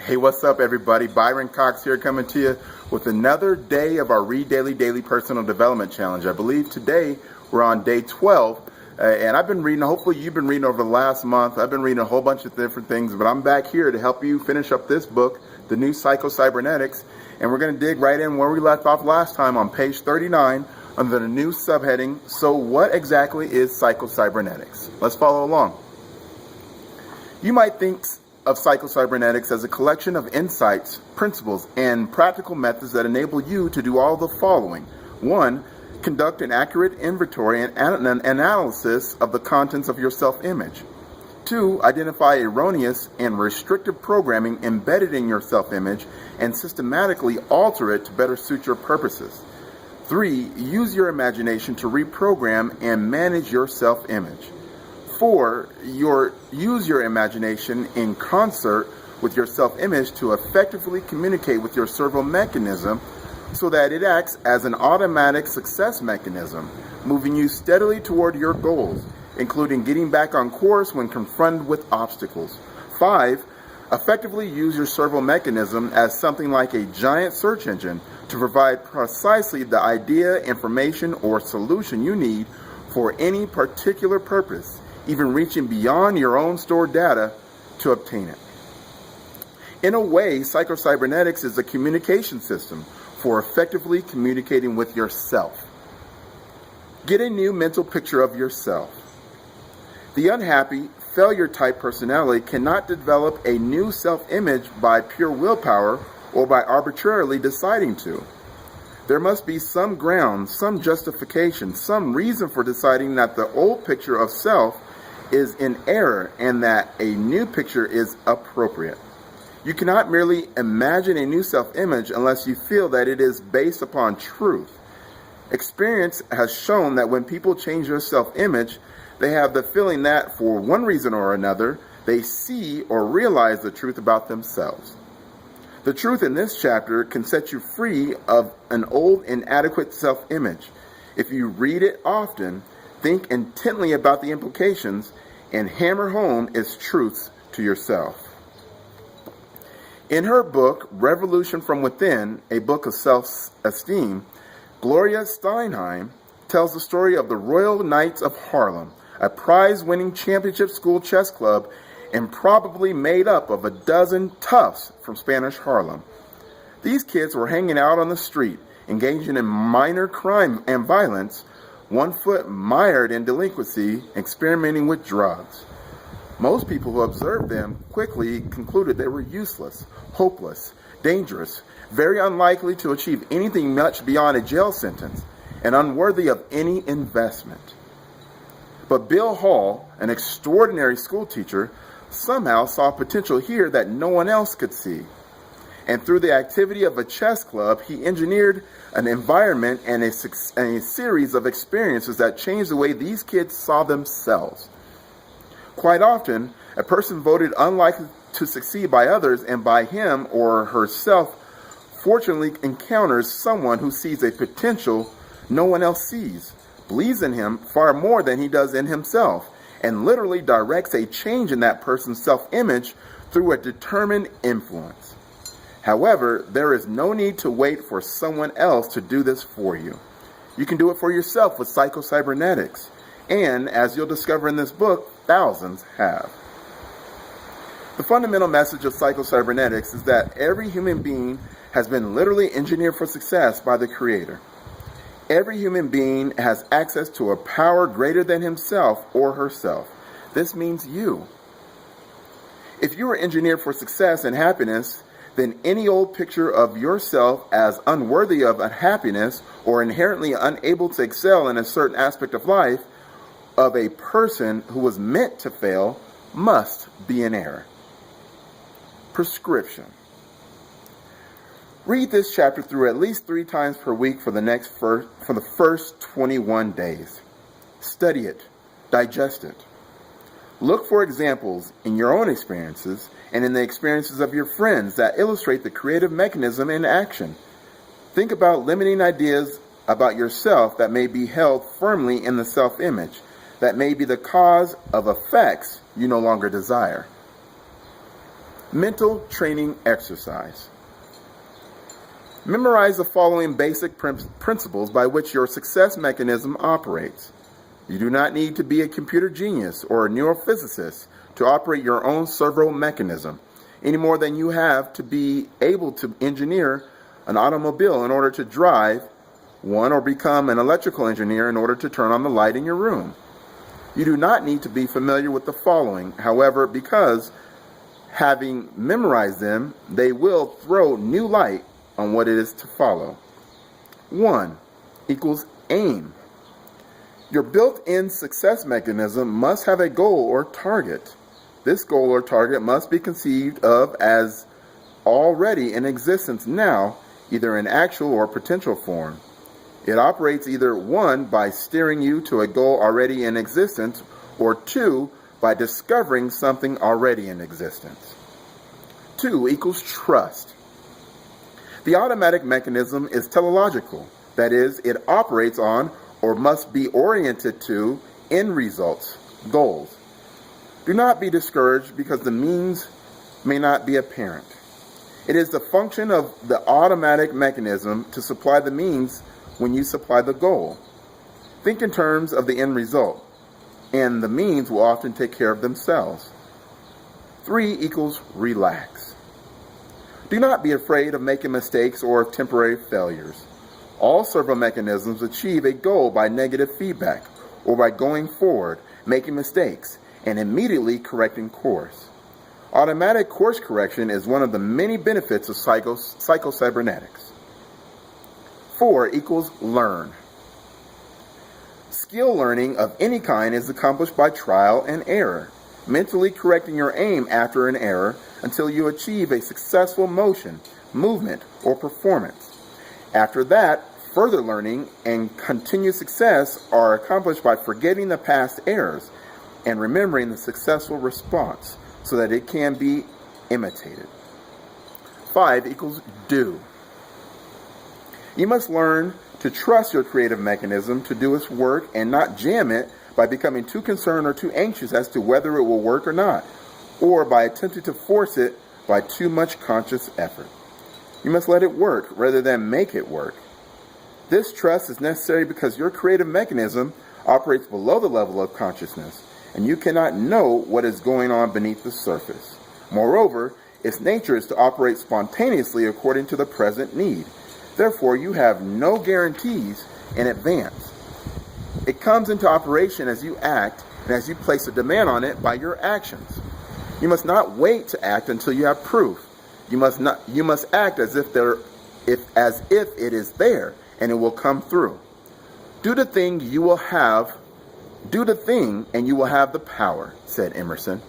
Hey, what's up, everybody? Byron Cox here, coming to you with another day of our Read Daily Personal Development Challenge. I believe today we're on day 12, and I've been reading, hopefully you've been reading over the last month. I've been reading a whole bunch of different things, but I'm back here to help you finish up this book, the new Psycho-Cybernetics, and we're going to dig right in where we left off last time on page 39 under the new subheading, So What Exactly is Psycho-Cybernetics? Let's follow along. You might think of Psycho-Cybernetics as a collection of insights, principles, and practical methods that enable you to do all the following. 1. Conduct an accurate inventory and analysis of the contents of your self-image. 2. Identify erroneous and restrictive programming embedded in your self-image and systematically alter it to better suit your purposes. 3. Use your imagination to reprogram and manage your self-image. 4. Use your imagination in concert with your self-image to effectively communicate with your servo mechanism so that it acts as an automatic success mechanism, moving you steadily toward your goals, including getting back on course when confronted with obstacles. 5. Effectively use your servo mechanism as something like a giant search engine to provide precisely the idea, information, or solution you need for any particular purpose, even reaching beyond your own stored data to obtain it. In a way, Psycho-Cybernetics is a communication system for effectively communicating with yourself. Get a new mental picture of yourself. The unhappy, failure-type personality cannot develop a new self-image by pure willpower or by arbitrarily deciding to. There must be some ground, some justification, some reason for deciding that the old picture of self is in error and that a new picture is appropriate. You cannot merely imagine a new self-image unless you feel that it is based upon truth. Experience has shown that when people change their self-image, they have the feeling that, for one reason or another, they see or realize the truth about themselves. The truth in this chapter can set you free of an old, inadequate self-image. If you read it often, think intently about the implications, and hammer home its truths to yourself. In her book, Revolution from Within, a book of self-esteem, Gloria Steinheim tells the story of the Royal Knights of Harlem, a prize-winning championship school chess club and probably made up of a dozen toughs from Spanish Harlem. These kids were hanging out on the street, engaging in minor crime and violence, one foot mired in delinquency, experimenting with drugs. Most people who observed them quickly concluded they were useless, hopeless, dangerous, very unlikely to achieve anything much beyond a jail sentence, and unworthy of any investment. But Bill Hall, an extraordinary school teacher, somehow saw potential here that no one else could see. And through the activity of a chess club, he engineered an environment and a series of experiences that changed the way these kids saw themselves. Quite often, a person voted unlikely to succeed by others, and by him or herself fortunately encounters someone who sees a potential no one else sees, believes in him far more than he does in himself, and literally directs a change in that person's self-image through a determined influence. However, there is no need to wait for someone else to do this for you. You can do it for yourself with Psycho-Cybernetics. And, as you'll discover in this book, thousands have. The fundamental message of Psycho-Cybernetics is that every human being has been literally engineered for success by the Creator. Every human being has access to a power greater than himself or herself. This means you. If you are engineered for success and happiness, then any old picture of yourself as unworthy of happiness or inherently unable to excel in a certain aspect of life of a person who was meant to fail must be in error. Prescription. Read this chapter through at least 3 times per week for the first 21 days. Study it. Digest it. Look for examples in your own experiences and in the experiences of your friends that illustrate the creative mechanism in action. Think about limiting ideas about yourself that may be held firmly in the self-image, that may be the cause of effects you no longer desire. Mental training exercise. Memorize the following basic principles by which your success mechanism operates. You do not need to be a computer genius or a neurophysicist to operate your own servo mechanism, any more than you have to be able to engineer an automobile in order to drive one or become an electrical engineer in order to turn on the light in your room. You do not need to be familiar with the following, however, because having memorized them, they will throw new light on what it is to follow. 1 equals aim. Your built-in success mechanism must have a goal or target. This goal or target must be conceived of as already in existence now, either in actual or potential form. It operates either 1 by steering you to a goal already in existence, or 2 by discovering something already in existence. 2 equals trust. The automatic mechanism is teleological. That is, it operates on or must be oriented to end results, goals. Do not be discouraged because the means may not be apparent. It is the function of the automatic mechanism to supply the means when you supply the goal. Think in terms of the end result, and the means will often take care of themselves. 3 equals relax. Do not be afraid of making mistakes or of temporary failures. All servo mechanisms achieve a goal by negative feedback or by going forward, making mistakes, and immediately correcting course. Automatic course correction is one of the many benefits of Psycho-Cybernetics. 4 equals learn. Skill learning of any kind is accomplished by trial and error, mentally correcting your aim after an error until you achieve a successful motion, movement, or performance. After that, further learning and continued success are accomplished by forgetting the past errors and remembering the successful response so that it can be imitated. 5 equals do. You must learn to trust your creative mechanism to do its work and not jam it by becoming too concerned or too anxious as to whether it will work or not, or by attempting to force it by too much conscious effort. You must let it work rather than make it work. This trust is necessary because your creative mechanism operates below the level of consciousness, and you cannot know what is going on beneath the surface. Moreover, its nature is to operate spontaneously according to the present need. Therefore, you have no guarantees in advance. It comes into operation as you act and as you place a demand on it by your actions. You must not wait to act until you have proof. You must act as if it is there and it will come through. Do the thing and you will have the power, said Emerson.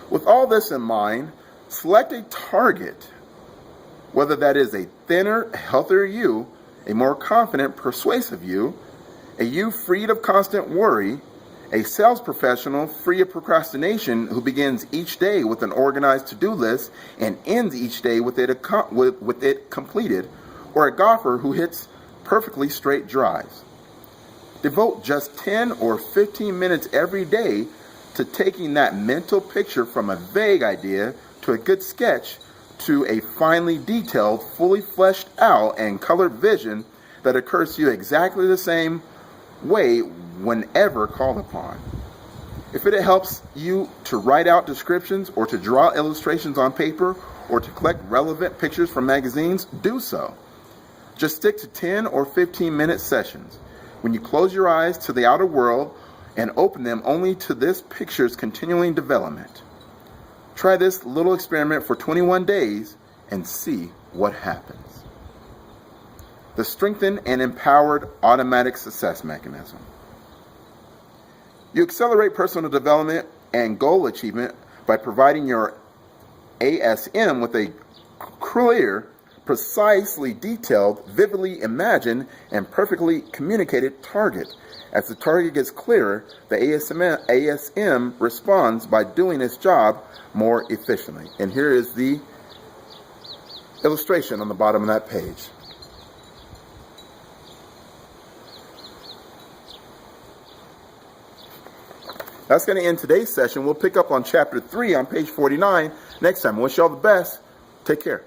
With all this in mind, select a target, whether that is a thinner, healthier you, a more confident, persuasive you, a you freed of constant worry, a sales professional free of procrastination who begins each day with an organized to-do list and ends each day with it completed, or a golfer who hits perfectly straight drives. Devote just 10 or 15 minutes every day to taking that mental picture from a vague idea to a good sketch to a finely detailed, fully fleshed out and colored vision that occurs to you exactly the same way whenever called upon. If it helps you to write out descriptions or to draw illustrations on paper or to collect relevant pictures from magazines, do so. Just stick to 10 or 15-minute sessions. When you close your eyes to the outer world and open them only to this picture's continuing development. Try this little experiment for 21 days and see what happens. The strengthened and empowered automatic success mechanism. You accelerate personal development and goal achievement by providing your ASM with a clear, precisely detailed, vividly imagined, and perfectly communicated target. As the target gets clearer, the ASM responds by doing its job more efficiently. And here is the illustration on the bottom of that page. That's going to end today's session. We'll pick up on chapter 3 on page 49 next time. I wish you all the best. Take care.